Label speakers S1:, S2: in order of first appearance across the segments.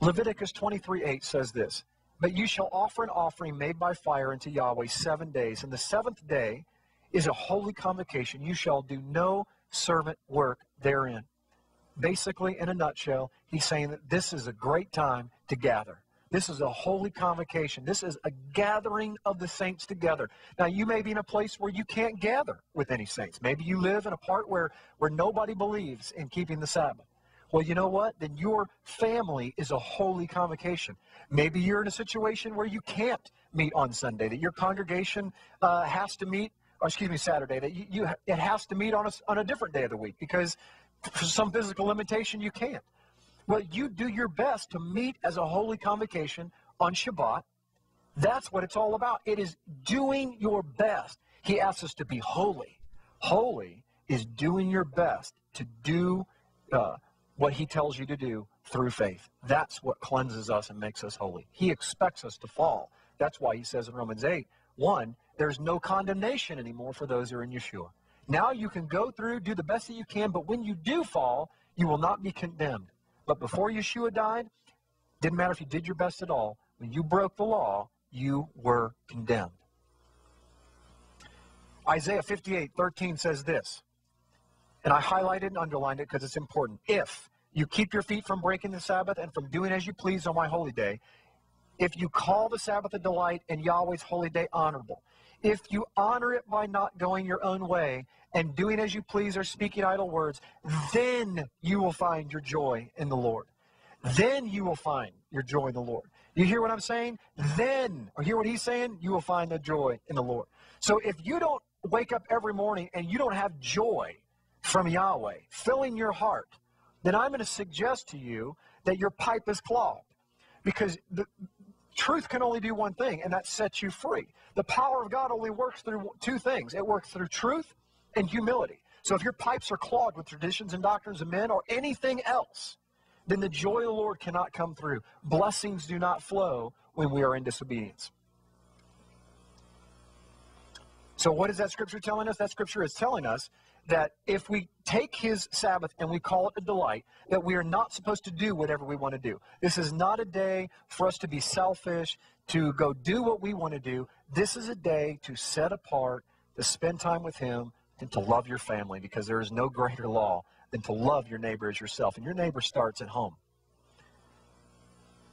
S1: Leviticus 23:8 says this, "But you shall offer an offering made by fire unto Yahweh 7 days, and the seventh day is a holy convocation. You shall do no servant work therein." Basically, in a nutshell, he's saying that this is a great time to gather. This is a holy convocation. This is a gathering of the saints together. Now, you may be in a place where you can't gather with any saints. Maybe you live in a part where nobody believes in keeping the Sabbath. Well, you know what? Then your family is a holy convocation. Maybe you're in a situation where you can't meet on Sunday, that your congregation has to meet, or excuse me, Saturday, that it has to meet on a different day of the week because for some physical limitation you can't. Well, you do your best to meet as a holy convocation on Shabbat. That's what it's all about. It is doing your best. He asks us to be holy. Holy is doing your best to do what he tells you to do through faith. That's what cleanses us and makes us holy. He expects us to fall. That's why he says in Romans 8:1, there's no condemnation anymore for those who are in Yeshua. Now you can go through, do the best that you can, but when you do fall, you will not be condemned. But before Yeshua died, didn't matter if you did your best at all. When you broke the law, you were condemned. Isaiah 58:13 says this, and I highlighted and underlined it because it's important. "If you keep your feet from breaking the Sabbath and from doing as you please on my holy day, if you call the Sabbath a delight and Yahweh's holy day honorable, if you honor it by not going your own way and doing as you please or speaking idle words, then you will find your joy in the Lord." Then you will find your joy in the Lord. You hear what I'm saying? Then, or hear what he's saying? You will find the joy in the Lord. So if you don't wake up every morning and you don't have joy from Yahweh filling your heart, then I'm going to suggest to you that your pipe is clogged. Because the truth can only do one thing, and that sets you free. The power of God only works through two things. It works through truth and humility. So if your pipes are clogged with traditions and doctrines of men or anything else, then the joy of the Lord cannot come through. Blessings do not flow when we are in disobedience. So what is that scripture telling us? That scripture is telling us that if we take his Sabbath and we call it a delight, that we are not supposed to do whatever we want to do. This is not a day for us to be selfish, to go do what we want to do. This is a day to set apart, to spend time with him, and to love your family, because there is no greater law than to love your neighbor as yourself. And your neighbor starts at home.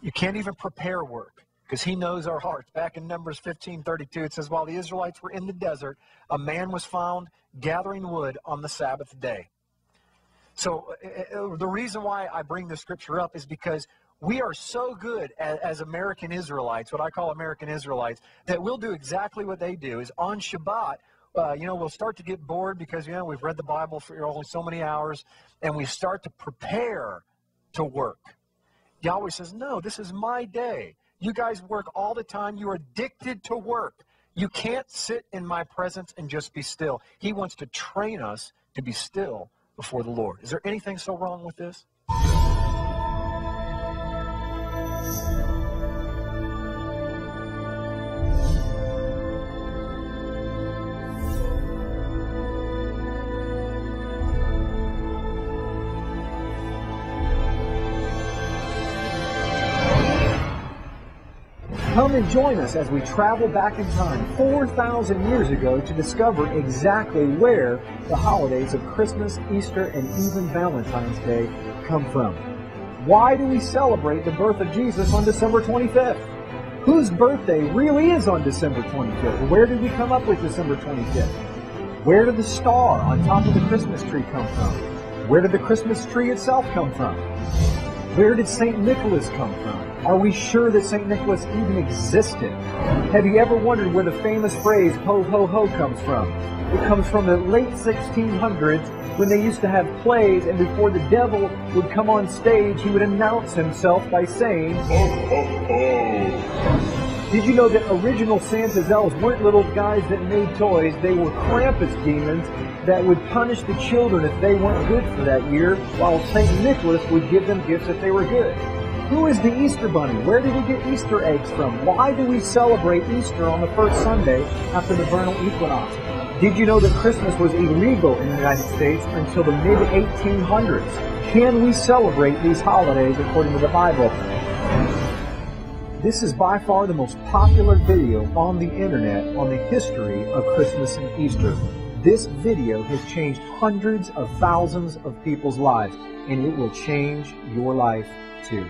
S1: You can't even prepare work, because he knows our hearts. Back in Numbers 15:32, it says, "While the Israelites were in the desert, a man was found gathering wood on the Sabbath day." So the reason why I bring this scripture up is because we are so good as American Israelites, what I call American Israelites, that we'll do exactly what they do. Is on Shabbat, we'll start to get bored because, we've read the Bible for only so many hours, and we start to prepare to work. Yahweh says, no, this is my day. You guys work all the time. You're addicted to work. You can't sit in my presence and just be still. He wants to train us to be still before the Lord. Is there anything so wrong with this? Come and join us as we travel back in time 4,000 years ago to discover exactly where the holidays of Christmas, Easter, and even Valentine's Day come from. Why do we celebrate the birth of Jesus on December 25th? Whose birthday really is on December 25th? Where did we come up with December 25th? Where did the star on top of the Christmas tree come from? Where did the Christmas tree itself come from? Where did St. Nicholas come from? Are we sure that St. Nicholas even existed? Have you ever wondered where the famous phrase, ho, ho, ho, comes from? It comes from the late 1600s when they used to have plays, and before the devil would come on stage, he would announce himself by saying, ho, ho, ho. Did you know that original Santa's elves weren't little guys that made toys? They were Krampus demons that would punish the children if they weren't good for that year, while St. Nicholas would give them gifts if they were good. Who is the Easter Bunny? Where did we get Easter eggs from? Why do we celebrate Easter on the first Sunday after the vernal equinox? Did you know that Christmas was illegal in the United States until the mid-1800s? Can we celebrate these holidays according to the Bible? This is by far the most popular video on the internet on the history of Christmas and Easter. This video has changed hundreds of thousands of people's lives, and it will change your life too.